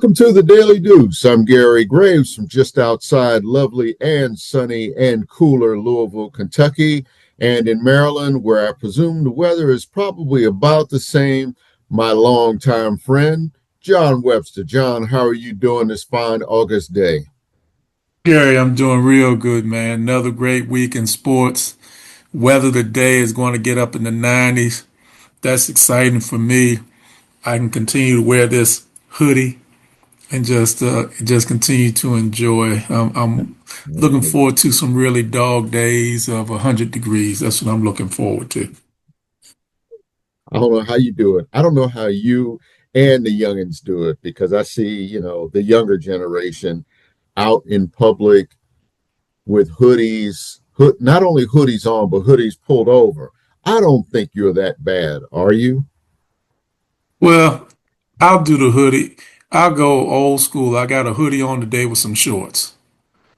Welcome to the Daily Deuce. I'm Gary Graves from just outside lovely and sunny and cooler Louisville, Kentucky, and in Maryland, where I presume the weather is probably about the same. My longtime friend, John Webster. John, how are you doing this fine August day? Gary, I'm doing real good, man. Another great week in sports. Weather today is going to get up in the 90s. That's exciting for me. I can continue to wear this hoodie and just continue to enjoy. I'm looking forward to some really dog days of 100 degrees. That's what I'm looking forward to. I don't know how you do it. I don't know how you and the youngins do it because I see, the younger generation out in public with not only hoodies on, but hoodies pulled over. I don't think you're that bad, are you? Well, I'll do the hoodie. I'll go old school. I got a hoodie on today with some shorts.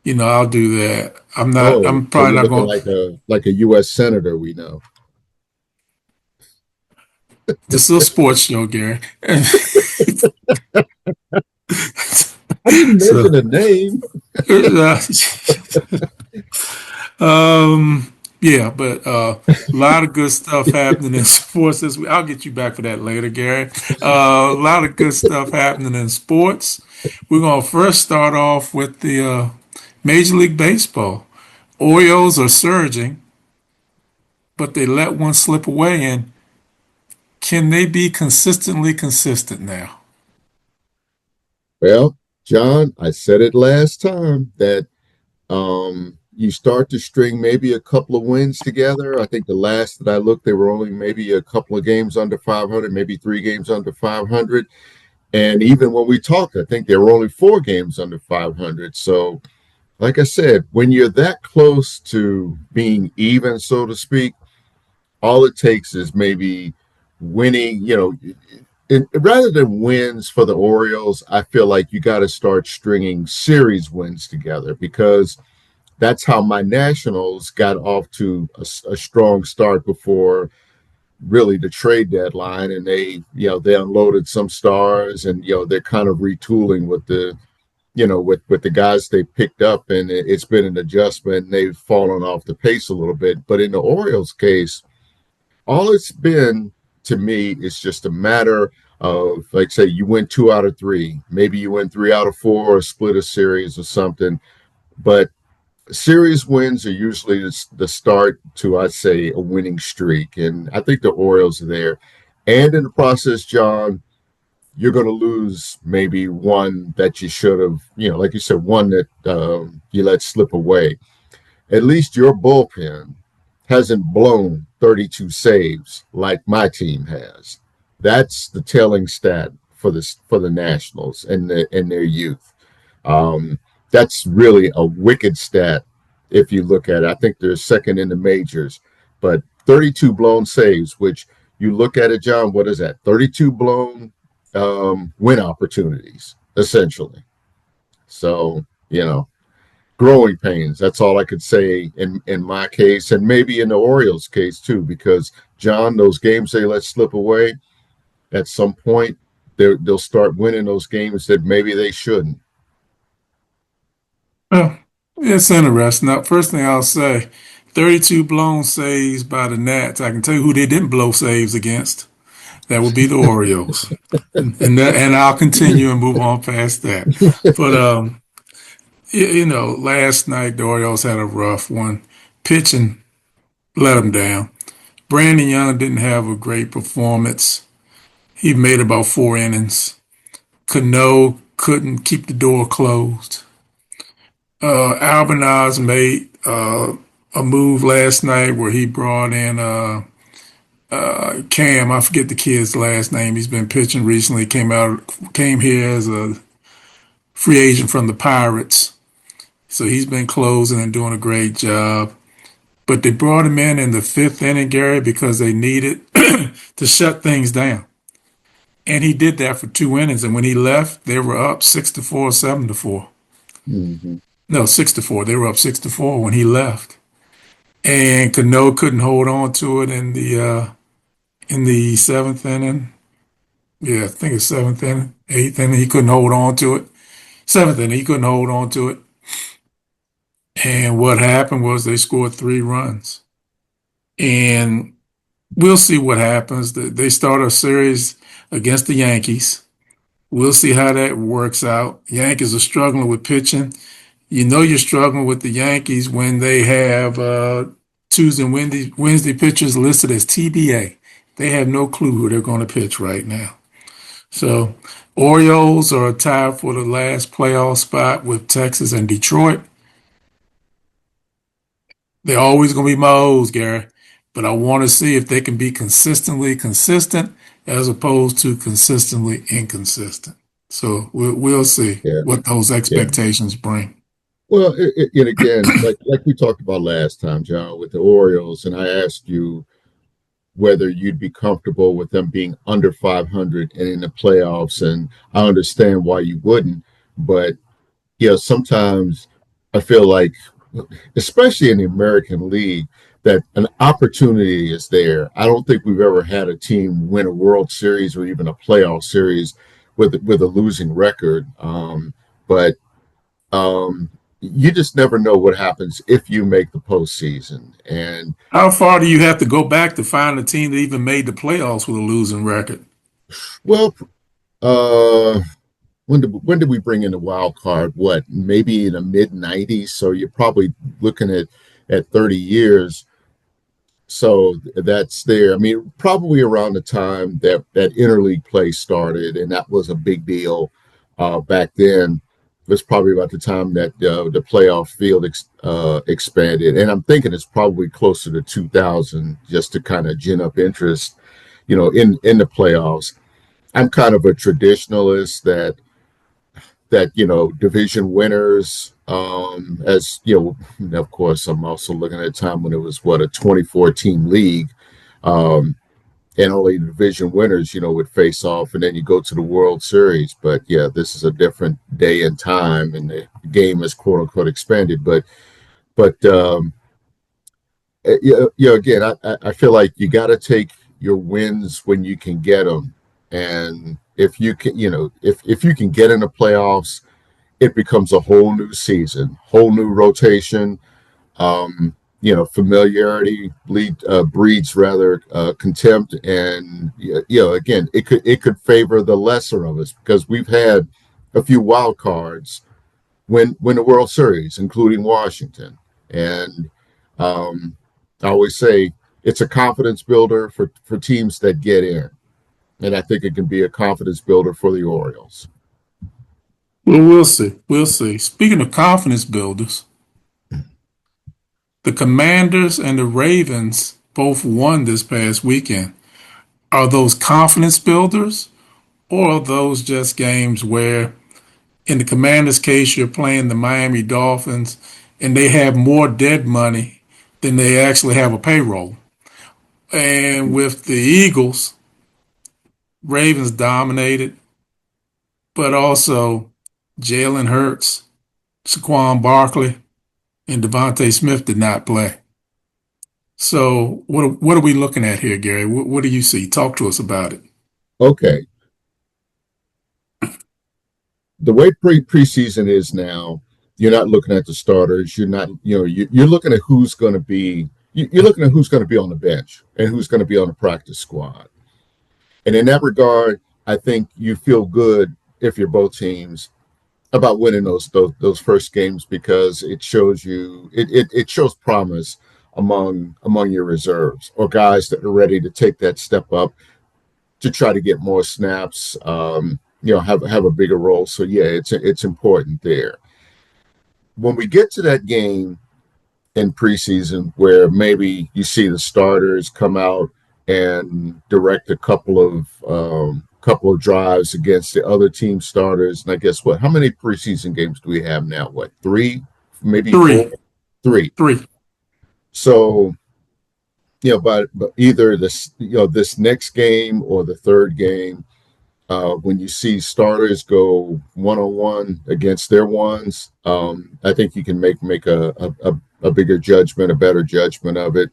I'll do that. Oh, I'm so probably you're not looking going. like a U.S. senator, we know. This is a sports show, Gary. I didn't So, mention a name. uh, yeah, but a lot of good stuff happening in sports this week. I'll get you back for that later, Gary. A lot of good stuff happening in sports. We're gonna first start off with the Major League Baseball. Orioles are surging, but they let one slip away. And can they be consistently consistent now? Well, John, I said it last time that you start to string maybe a couple of wins together. I think the last that I looked, they were only maybe a couple of games under 500, maybe 3 games under 500. And even when we talked, I think they were only 4 games under 500. So, like I said, when you're that close to being even, so to speak, all it takes is maybe winning, rather than wins for the Orioles, I feel like you got to start stringing series wins together because that's how my Nationals got off to a strong start before really the trade deadline, and they unloaded some stars, and they're kind of retooling with the guys they picked up, and it's been an adjustment. And they've fallen off the pace a little bit, but in the Orioles case, all it's been to me is just a matter of, like, say you win 2 out of 3, maybe you win 3 out of 4 or split a series or something, but series wins are usually the start to, I'd say, a winning streak. And I think the Orioles are there. And in the process, John, you're going to lose maybe one that you should have, like you said, one that you let slip away. At least your bullpen hasn't blown 32 saves like my team has. That's the telling stat for the Nationals and their youth. Um, that's really a wicked stat if you look at it. I think they're second in the majors, but 32 blown saves, which you look at it, John, what is that? 32 blown win opportunities, essentially. So, growing pains. That's all I could say in my case, and maybe in the Orioles case too, because John, those games they let slip away, at some point they'll start winning those games that maybe they shouldn't. Well, it's interesting. Now, first thing I'll say, 32 blown saves by the Nats. I can tell you who they didn't blow saves against. That would be the Orioles. And I'll continue and move on past that. But last night the Orioles had a rough one. Pitching let them down. Brandon Young didn't have a great performance. He made about 4 innings. Cano couldn't keep the door closed. Albanaz made a move last night where he brought in Cam. I forget the kid's last name. He's been pitching recently. Came here as a free agent from the Pirates. So he's been closing and doing a great job. But they brought him in the fifth inning, Gary, because they needed to shut things down. And he did that for 2 innings. And when he left, they were up 6-4, 7-4. Mm-hmm. No, 6-4. They were up 6-4 when he left. And Cano couldn't hold on to it in the seventh inning. Yeah, I think it's seventh inning, eighth inning. He couldn't hold on to it. Seventh inning, he couldn't hold on to it. And what happened was they scored 3 runs. And we'll see what happens. They start a series against the Yankees. We'll see how that works out. Yankees are struggling with pitching. You know you're struggling with the Yankees when they have Tuesday and Wednesday pitchers listed as TBA. They have no clue who they're going to pitch right now. So, Orioles are tied for the last playoff spot with Texas and Detroit. They're always going to be my O's, Gary. But I want to see if they can be consistently consistent as opposed to consistently inconsistent. So we'll see Yeah, what those yeah. expectations bring. Well, it again, like we talked about last time, John, with the Orioles, and I asked you whether you'd be comfortable with them being under 500 and in the playoffs, and I understand why you wouldn't, but sometimes I feel like, especially in the American League, that an opportunity is there. I don't think we've ever had a team win a World Series or even a playoff series with a losing record. But you just never know what happens if you make the postseason. And How far do you have to go back to find a team that even made the playoffs with a losing record? well, uh, when did we bring in the wild card? What, maybe in the mid 90s? So you're probably looking at 30 years. So that's there. I mean, probably around the time that interleague play started, and that was a big deal back then. It was probably about the time that the playoff field expanded, and I'm thinking it's probably closer to 2000, just to kind of gin up interest, in the playoffs. I'm kind of a traditionalist that division winners, as of course I'm also looking at a time when it was what, a 2014 league, um, and only the division winners would face off, and then you go to the World Series. But yeah, this is a different day and time, and the game is quote unquote expanded. But again, I feel like you got to take your wins when you can get them, and if you can, if you can get in the playoffs, it becomes a whole new season, whole new rotation. Familiarity breeds rather contempt, and again, it could favor the lesser of us because we've had a few wild cards win the World Series, including Washington, and I always say it's a confidence builder for teams that get in, and I think it can be a confidence builder for the Orioles. Well, we'll see. We'll see. Speaking of confidence builders, the Commanders and the Ravens both won this past weekend. Are those confidence builders, or are those just games where, in the Commanders' case, you're playing the Miami Dolphins and they have more dead money than they actually have a payroll? And with the Eagles, Ravens dominated, but also Jalen Hurts, Saquon Barkley, and Devontae Smith did not play. So what are we looking at here, Gary? What do you see? Talk to us about it. Okay, the way preseason is now, you're not looking at the starters. You're not, you're looking at who's going to be. You're looking at who's going to be on the bench and who's going to be on the practice squad. And in that regard, I think you feel good if you're both teams about winning those first games because it shows it shows promise among your reserves or guys that are ready to take that step up to try to get more snaps, have a bigger role. So yeah, it's important there. When we get to that game in preseason where maybe you see the starters come out and direct a couple of drives against the other team starters, and I guess what? How many preseason games do we have now? What, three, maybe four? Three, Three. three. So but either this next game or the third game, when you see starters go 1-on-1 against their ones, I think you can make a bigger judgment, a better judgment of it.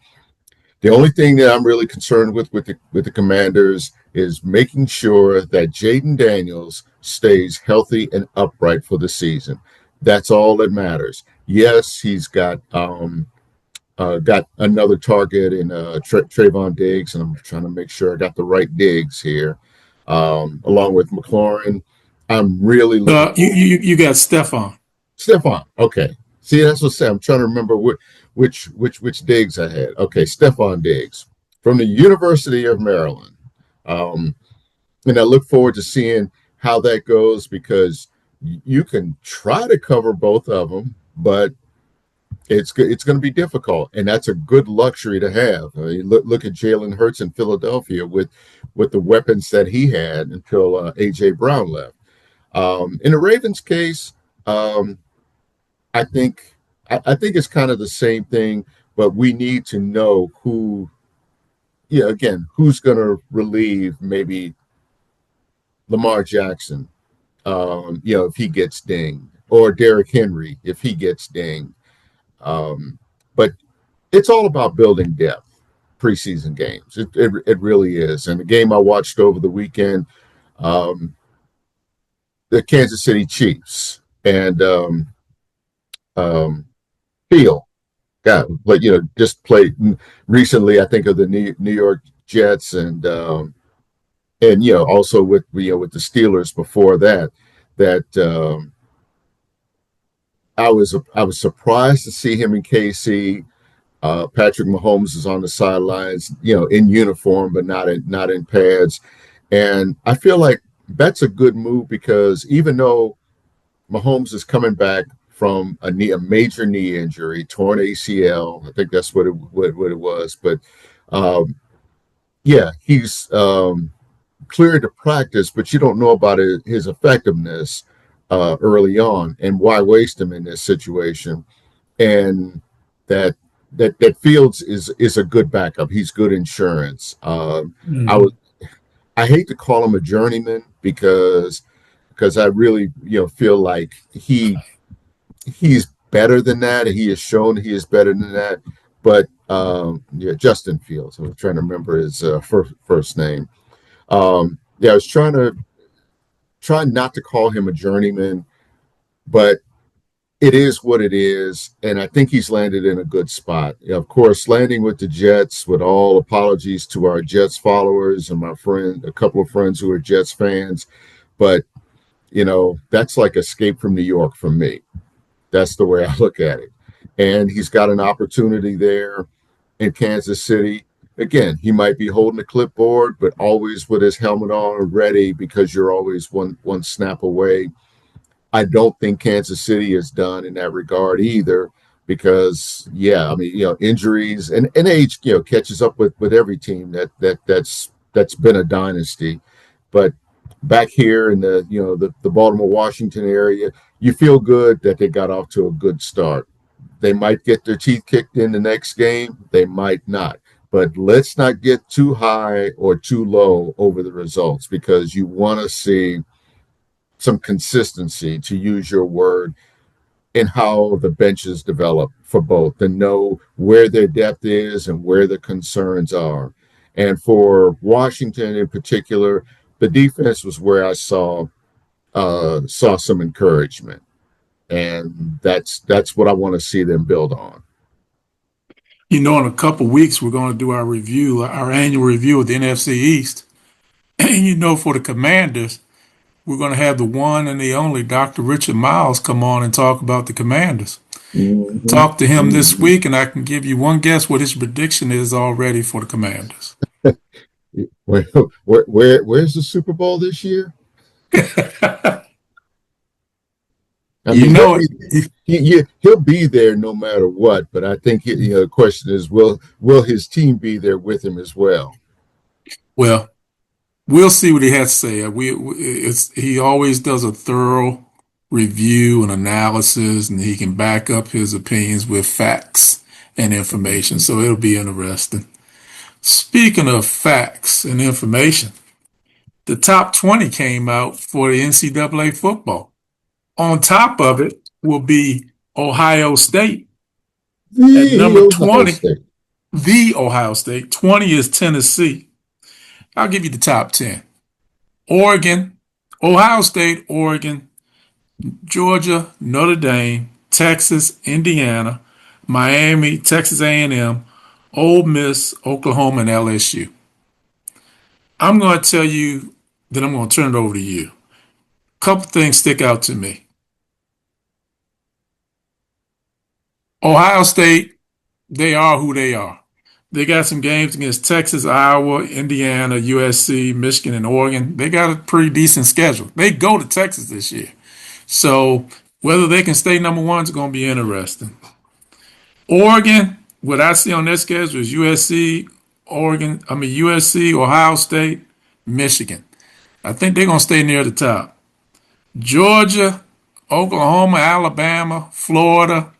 The only thing that I'm really concerned with the Commanders is making sure that Jaden Daniels stays healthy and upright for the season. That's all that matters. Yes, he's got another target in Trayvon Diggs, and I'm trying to make sure I got the right Diggs here, along with McLaurin. I'm really looking forward. You got Stefan. Stephon, okay. See, that's what I'm saying. I'm trying to remember which Diggs I had. Okay, Stephon Diggs from the University of Maryland, um, and I look forward to seeing how that goes because you can try to cover both of them, but it's going to be difficult, and that's a good luxury to have. Look at Jalen Hurts in Philadelphia with the weapons that he had until AJ Brown left. In the Ravens case, um, I think I think it's kind of the same thing, but we need to know who, yeah, again, who's going to relieve maybe Lamar Jackson, if he gets dinged, or Derrick Henry if he gets dinged. But it's all about building depth preseason games. It really is. And the game I watched over the weekend, um, the Kansas City Chiefs and um, Field. Yeah, but just played recently. I think of the New York Jets and also with the Steelers before that. That I was surprised to see him in KC. Patrick Mahomes is on the sidelines, in uniform, but not in pads. And I feel like that's a good move because even though Mahomes is coming back from a major knee injury, torn ACL, I think that's what it was. But yeah, he's cleared to practice, but you don't know about his effectiveness early on, and why waste him in this situation. And that that Fields is a good backup. He's good insurance. I Mm-hmm. was I hate to call him a journeyman because I really feel like he's better than that. He has shown he is better than that. But yeah, Justin Fields. I'm trying to remember his first name. Yeah, I was trying not to call him a journeyman, but it is what it is, and I think he's landed in a good spot. Of course, landing with the Jets, with all apologies to our Jets followers and a couple of friends who are Jets fans, but that's like Escape from New York for me. That's the way I look at it. And he's got an opportunity there in Kansas City. Again, he might be holding a clipboard, but always with his helmet on, ready because you're always one snap away. I don't think Kansas City is done in that regard either, because yeah, I mean, injuries and age, catches up with every team that's been a dynasty. But back here in the Baltimore Washington area, you feel good that they got off to a good start. They might get their teeth kicked in the next game, they might not. But let's not get too high or too low over the results because you want to see some consistency, to use your word, in how the benches develop for both and know where their depth is and where the concerns are. And for Washington in particular, the defense was where I saw some encouragement, and that's what I want to see them build on. In a couple weeks, we're going to do our annual review of the NFC East. And for the Commanders, we're going to have the one and the only Dr. Richard Miles come on and talk about the Commanders. Mm-hmm. Talk to him this Mm-hmm. week, and I can give you one guess what his prediction is already for the Commanders. Where's the Super Bowl this year? I You mean, know it. he'll be there no matter what. But I think the question is, will his team be there with him as well? Well, we'll see what he has to say. He always does a thorough review and analysis, and he can back up his opinions with facts and information. Mhm. So it'll be interesting. Speaking of facts and information, the top 20 came out for the NCAA football. On top of it will be Ohio State at The number Ohio 20. State. the Ohio State. 20 is Tennessee. I'll give you the top 10. Oregon, Ohio State, Oregon, Georgia, Notre Dame, Texas, Indiana, Miami, Texas A&M, Ole Miss, Oklahoma, and LSU. I'm going to tell you, then I'm going to turn it over to you. A couple things stick out to me. Ohio State, they are who they are. They got some games against Texas, Iowa, Indiana, USC, Michigan, and Oregon. They got a pretty decent schedule. They go to Texas this year. So whether they can stay number one is going to be interesting. Oregon, what I see on their schedule is USC, Ohio State, Michigan. I think they're going to stay near the top. Georgia, Oklahoma, Alabama, Florida,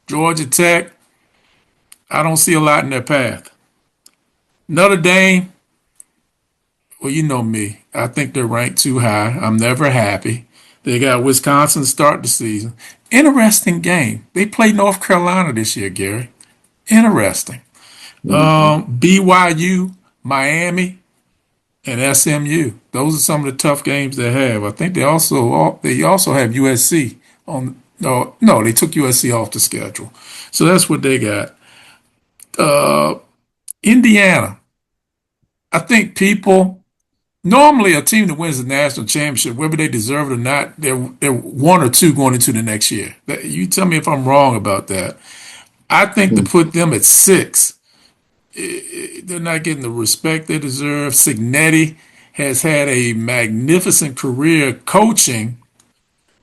Georgia Tech. I don't see a lot in their path. Notre Dame, well, you know me. I think they're ranked too high. I'm never happy. They got Wisconsin to start the season. Interesting game. They played North Carolina this year, Gary. Interesting. Mm-hmm. BYU, Miami, and SMU. Those are some of the tough games they have. I think they also have USC on. No, they took USC off the schedule. So that's what they got. Uh, Indiana. I think people normally a team that wins the national championship, whether they deserve it or not, they're one or two going into the next year. You tell me if I'm wrong about that. I think to put them at six, they're not getting the respect they deserve. Signetti has had a magnificent career coaching,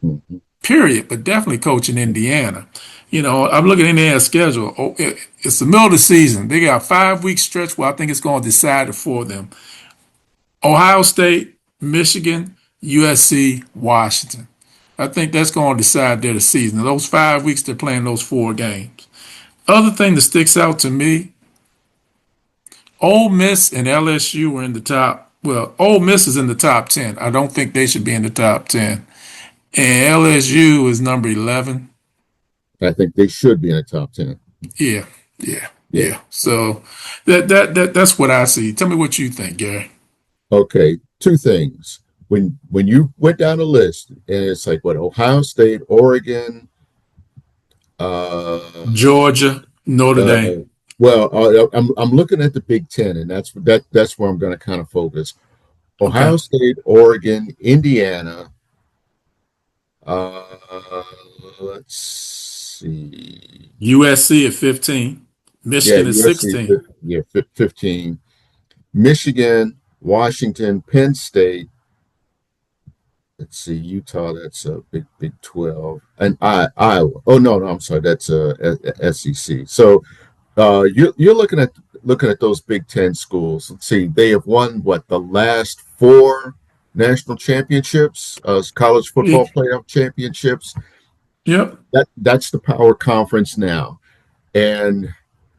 Mm-hmm. period, but definitely coaching Indiana. I'm looking at Indiana's schedule. It's the middle of the season. They got a 5 week stretch where I think it's going to decide it for them. Ohio State, Michigan, USC, Washington. I think that's going to decide their season. Those 5 weeks, they're playing those four games. Other thing that sticks out to me, Ole Miss and LSU were in the top. Well, Ole Miss is in the top 10. I don't think they should be in the top 10. And LSU is number 11. I think they should be in the top 10. Yeah, yeah, Yeah. yeah. So that's what I see. Tell me what you think, Gary. Okay. Two things. When you went down the list, and it's like what Ohio State, Oregon, uh, Georgia, Notre uh, Dame. I'm looking at the Big Ten, and that's where I'm going to kind of focus. Okay. Ohio State, Oregon, Indiana. Uh, let's see. USC at 15. Yeah, Michigan at USC, 16. 15. Michigan, Washington, Penn State. Let's see, Utah. That's a Big 12, and Iowa. Oh no, I'm sorry. That's SEC. So you're looking at those Big Ten schools. Let's see, they have won what the last four national championships, college Yeah. football playoff championships. Yep. That's the power conference now. And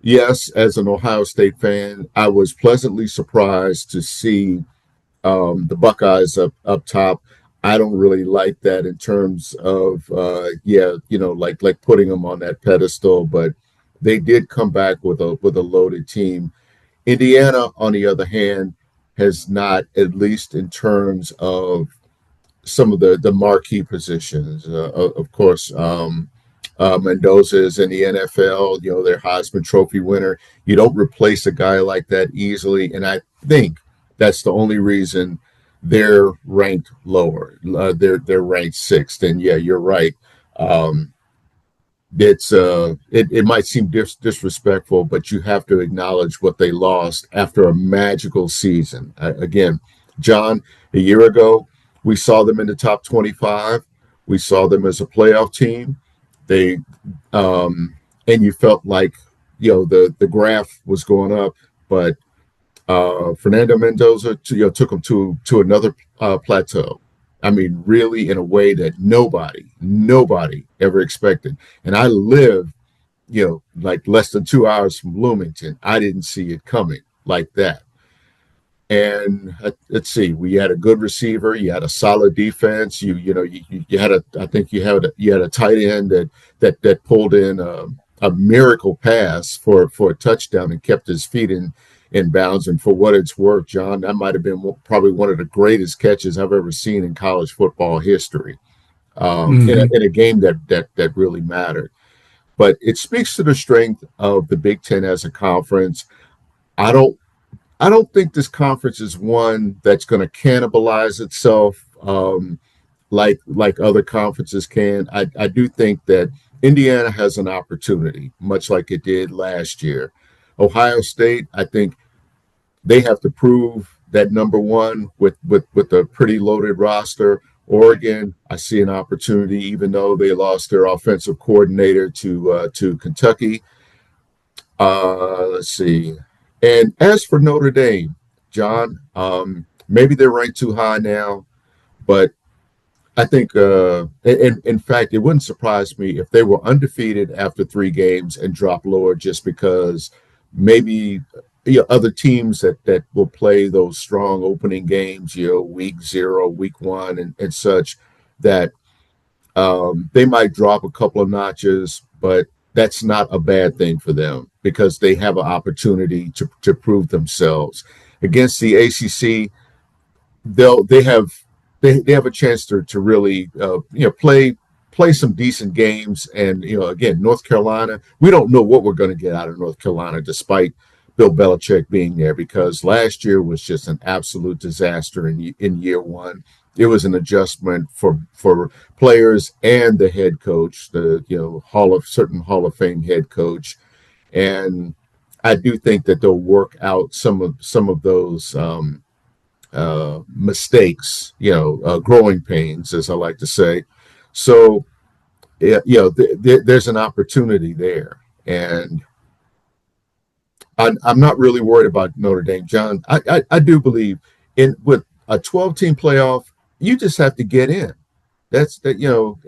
yes, as an Ohio State fan, I was pleasantly surprised to see the Buckeyes up top. I don't really like that in terms of like putting them on that pedestal, but they did come back with a loaded team. Indiana, on the other hand, has not, at least in terms of some of the marquee positions. Of course, Mendoza is in the NFL. Their Heisman Trophy winner. You don't replace a guy like that easily, and I think that's the only reason they're ranked lower. They're ranked sixth, and yeah, you're right. Um, it might seem disrespectful, but you have to acknowledge what they lost after a magical season. Again, John, a year ago, we saw them in the top 25. We saw them as a playoff team. They and you felt like the graph was going up, but Fernando Mendoza took them to another plateau. I mean, really, in a way that nobody ever expected. And I live, like less than 2 hours from Bloomington. I didn't see it coming like that. And let's see, we had a good receiver, you had a solid defense, you had a, I think you had a tight end that pulled in a miracle pass for a touchdown and kept his feet in bounds. And for what it's worth, John, that might have been probably one of the greatest catches I've ever seen in college football history, Hmm. in a game that really mattered. But it speaks to the strength of the Big Ten as a conference. I don't I don't think this conference is one that's going to cannibalize itself, like other conferences can. I do think that Indiana has an opportunity, much like it did last year. Ohio State, I think they have to prove that number one with a pretty loaded roster. Oregon, I see an opportunity, even though they lost their offensive coordinator to Kentucky. Let's see. And as for Notre Dame, John, maybe they're ranked too high now, but I think, in fact, it wouldn't surprise me if they were undefeated after 3 games and dropped lower just because maybe other teams that will play those strong opening games, week 0, week 1, and such, that they might drop a couple of notches, but that's not a bad thing for them because they have an opportunity to prove themselves against the ACC. They'll they have a chance to really play some decent games. And again, North Carolina, we don't know what we're going to get out of North Carolina despite Bill Belichick being there, because last year was just an absolute disaster in year one. It was an adjustment for players and the head coach, the certain Hall of Fame head coach. And I do think that they'll work out some of those mistakes, growing pains, as I like to say. So, yeah, there's an opportunity there, and I'm not really worried about Notre Dame, John. I do believe in with a 12-team playoff, you just have to get in. That's that,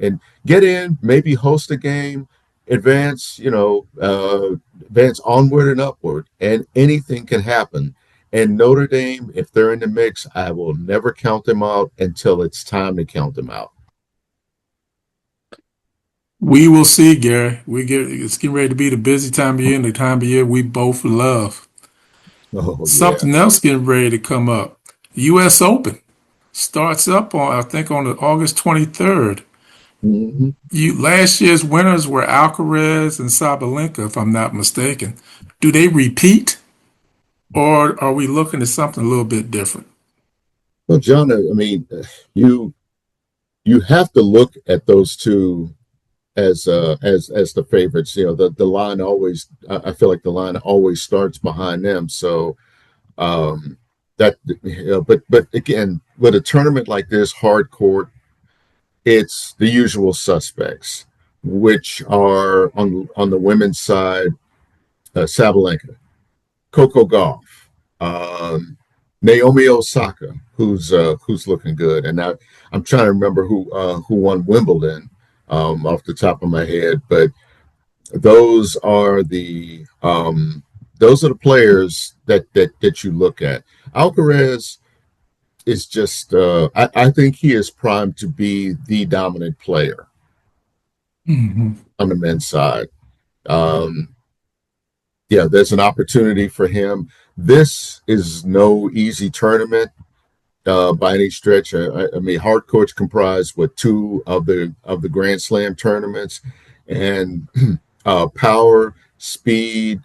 and get in, maybe host a game, advance, advance onward and upward, and anything can happen. And Notre Dame, if they're in the mix, I will never count them out until it's time to count them out. We will see, Gary. It's getting ready to be the busy time of year and the time of year we both love. Oh yeah. Something else getting ready to come up. U.S. Open starts up on I think on August 23rd. Mm-hmm. You last year's winners were Alcaraz and Sabalenka, if I'm not mistaken. Do they repeat, or are we looking at something a little bit different? Well, John, I mean, you you have to look at those two as the favorites. The line always. I feel like the line always starts behind them. So um, but again, with a tournament like this, hard court, it's the usual suspects, which are on the women's side, Sabalenka, Coco Gauff, um, Naomi Osaka, who's looking good, and I'm trying to remember who won Wimbledon off the top of my head, but those are the players that you look at. Alcaraz is just I think he is primed to be the dominant player Hmm. on the men's side. Um, yeah, there's an opportunity for him. This is no easy tournament by any stretch. I mean, hard courts comprise what two of the Grand Slam tournaments, and power, speed,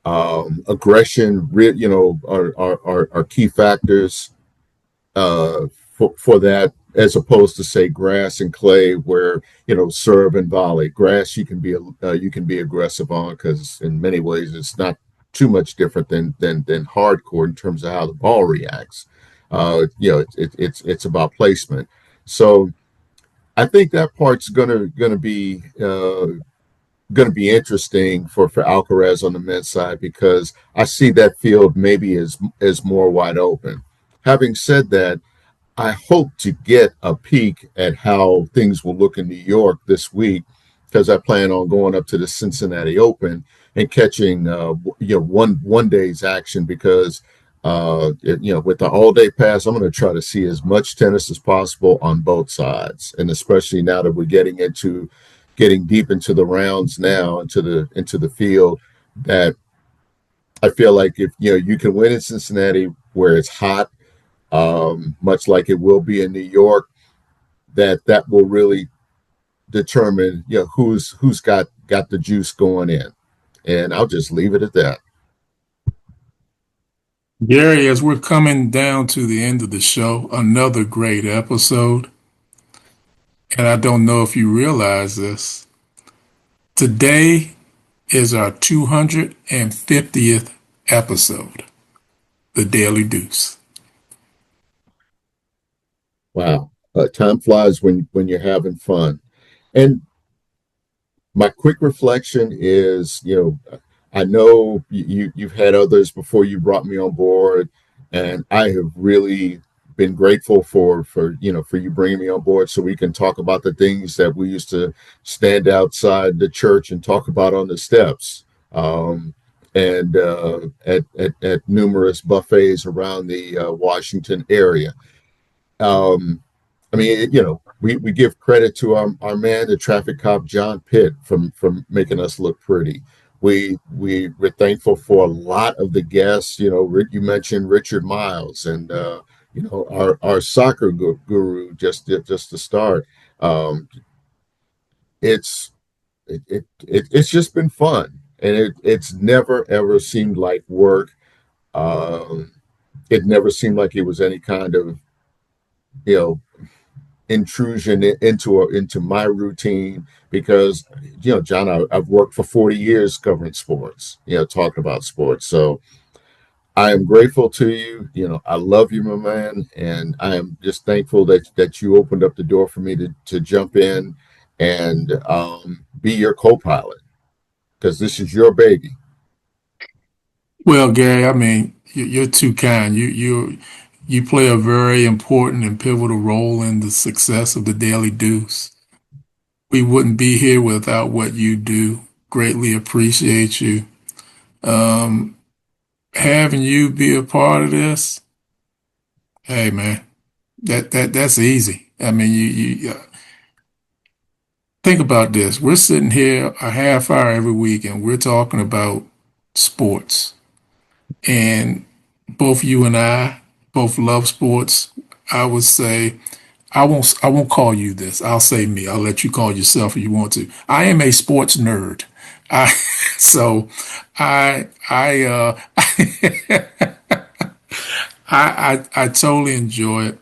aggression, are key factors for that, as opposed to say grass and clay, where serve and volley. Grass you can be aggressive on because in many ways it's not too much different than hardcore in terms of how the ball reacts. It's about placement. So I think that part's gonna be interesting for Alcaraz on the men's side, because I see that field maybe as more wide open. Having said that, I hope to get a peek at how things will look in New York this week, because I plan on going up to the Cincinnati Open and catching one day's action, because with the all day pass, I'm going to try to see as much tennis as possible on both sides, and especially now that we're getting into getting deep into the rounds now, into the field, that I feel like if you can win in Cincinnati where it's hot, much like it will be in New York, that will really determine who's got the juice going in. And I'll just leave it at that. Gary, as we're coming down to the end of the show, another great episode. And I don't know if you realize this. Today is our 250th episode, The Daily Deuce. Wow, time flies when you're having fun. And my quick reflection is, I know you've had others before you brought me on board, and I have really been grateful for you bringing me on board so we can talk about the things that we used to stand outside the church and talk about on the steps, and at numerous buffets around the Washington area. Um, I mean, we give credit to our man, the traffic cop John Pitt, from making us look pretty. We're thankful for a lot of the guests. You mentioned Richard Miles, and our soccer guru, just to start. Um, it's it's just been fun, and it's never ever seemed like work. Um, it never seemed like it was any kind of you know intrusion into my routine, because John, I've worked for 40 years covering sports, talking about sports. So I am grateful to you. I love you, my man, and I am just thankful that you opened up the door for me to jump in and be your co-pilot, because this is your baby. Well, Gary, I mean, you're too kind. You play a very important and pivotal role in the success of the Daily Deuce. We wouldn't be here without what you do. Greatly appreciate you. Um, Having you be a part of this, hey man, that's easy. I mean, you think about this. We're sitting here a half hour every week, and we're talking about sports. And both you and I both love sports. I would say I won't call you this. I'll say me. I'll let you call yourself if you want to. I am a sports nerd. I so I I totally enjoy it.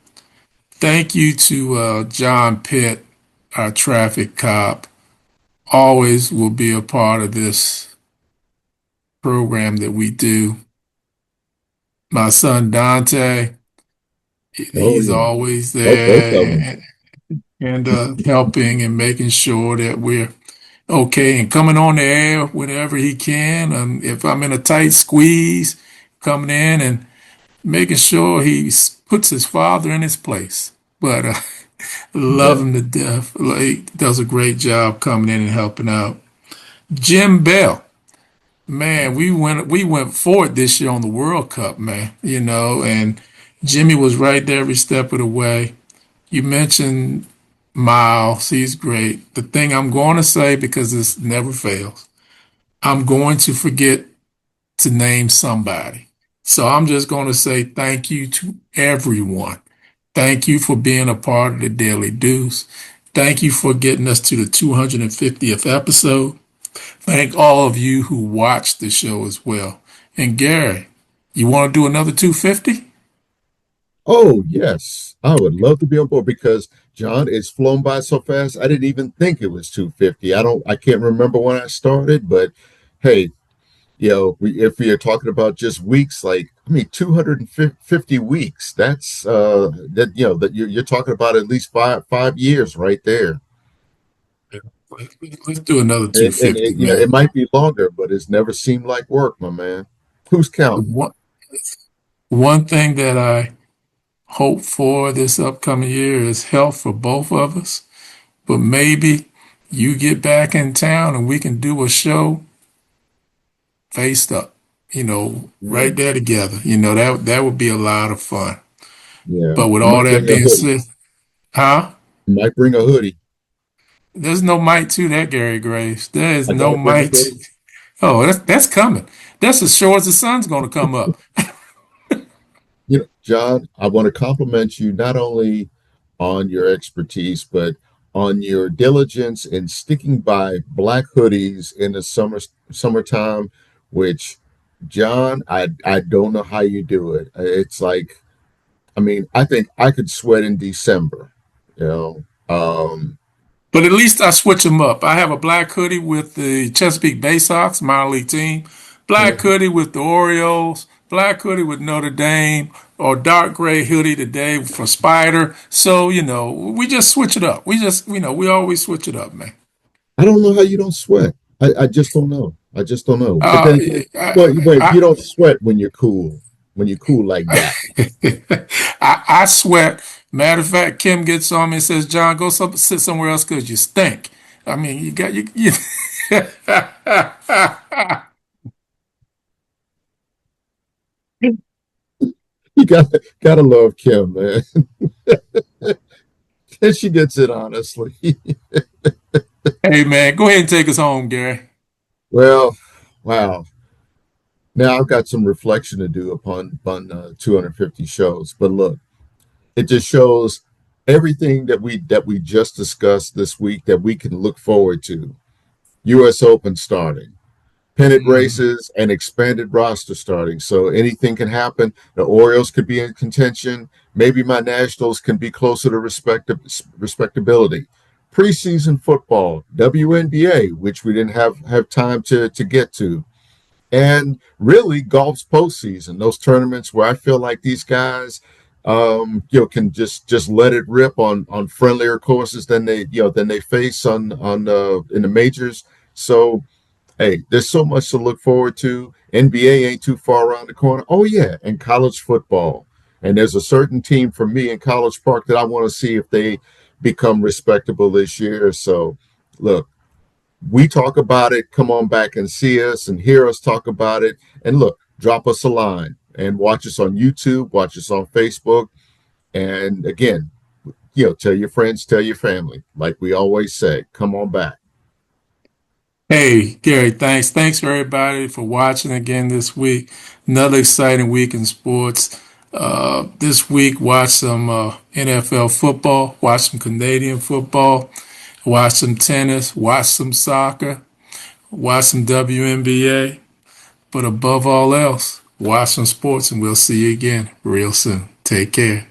Thank you to John Pitt, our traffic cop. Always will be a part of this program that we do. My son Dante, Oh he's yeah, always both of them. there and helping and making sure that we're okay and coming on the air whenever he can. If I'm in a tight squeeze, coming in and making sure puts his father in his place. But love Yeah. him to death. He does a great job coming in and helping out. Jim Bell, man, we went forward this year on the World Cup, man. And Jimmy was right there every step of the way. You mentioned Miles, he's great. The thing I'm going to say, because this never fails, I'm going to forget to name somebody. So I'm just going to say thank you to everyone. Thank you for being a part of the Daily Deuce. Thank you for getting us to the 250th episode. Thank all of you who watched the show as well. And Gary, you want to do another 250? Oh, yes. I would love to be on board, because John, it's flown by so fast. I didn't even think it was 250. I can't remember when I started, but hey, if we are talking about just weeks, like, I mean, 250 weeks, that you're talking about at least five years right there. Let's do another And 250, it man. might be longer, but it's never seemed like work, my man. Who's counting? One, one thing that I hope for this upcoming year is health for both of us. But maybe you get back in town and we can do a show faced up, Yeah. right there together. That would be a lot of fun. Yeah. But with I all might that bring a being hoodie. said, huh? I might bring a hoodie. There's no might to that, Gary Graves. There is I got no to bring it might. in. Oh, that's coming. That's as sure as the sun's going to come up. John, I want to compliment you not only on your expertise, but on your diligence in sticking by black hoodies in the summertime, which John, I don't know how you do it. It's like, I mean, I think I could sweat in December, you know. But at least I switch them up. I have a black hoodie with the Chesapeake Bay Sox minor league team, black hoodie with the Orioles, black hoodie with Notre Dame, or dark gray hoodie today for Spider. So we just switch it up. We always switch it up, man. I don't know how you don't sweat. I just don't know. I just don't know. But Uh, then, I, wait, you I, don't sweat when you're cool. When you're cool like that. I sweat. Matter of fact, Kim gets on me and says, "John, go sit somewhere else because you stink." I mean, you got you. You gotta love Kim, man. And she gets it honestly. Hey man, go ahead and take us home, Gary. Well, wow. Now I've got some reflection to do upon 250 shows. But look, it just shows everything that we just discussed this week that we can look forward to. U.S. Open starting, pennant Mm. races, and expanded roster starting. So anything can happen. The Orioles could be in contention. Maybe my Nationals can be closer to respectability. Preseason football, WNBA, which we didn't have time to get to, and really golf's postseason. Those tournaments where I feel like these guys, can just let it rip on friendlier courses than they face on in the majors. So hey, there's so much to look forward to. NBA ain't too far around the corner. Oh yeah, and college football. And there's a certain team for me in College Park that I want to see if they become respectable this year. So, look, we talk about it. Come on back and see us and hear us talk about it. And look, drop us a line and watch us on YouTube, watch us on Facebook. And again, tell your friends, tell your family. Like we always say, come on back. Hey, Gary, thanks. Thanks for everybody for watching again this week. Another exciting week in sports. This week, watch some NFL football, watch some Canadian football, watch some tennis, watch some soccer, watch some WNBA. But above all else, watch some sports, and we'll see you again real soon. Take care.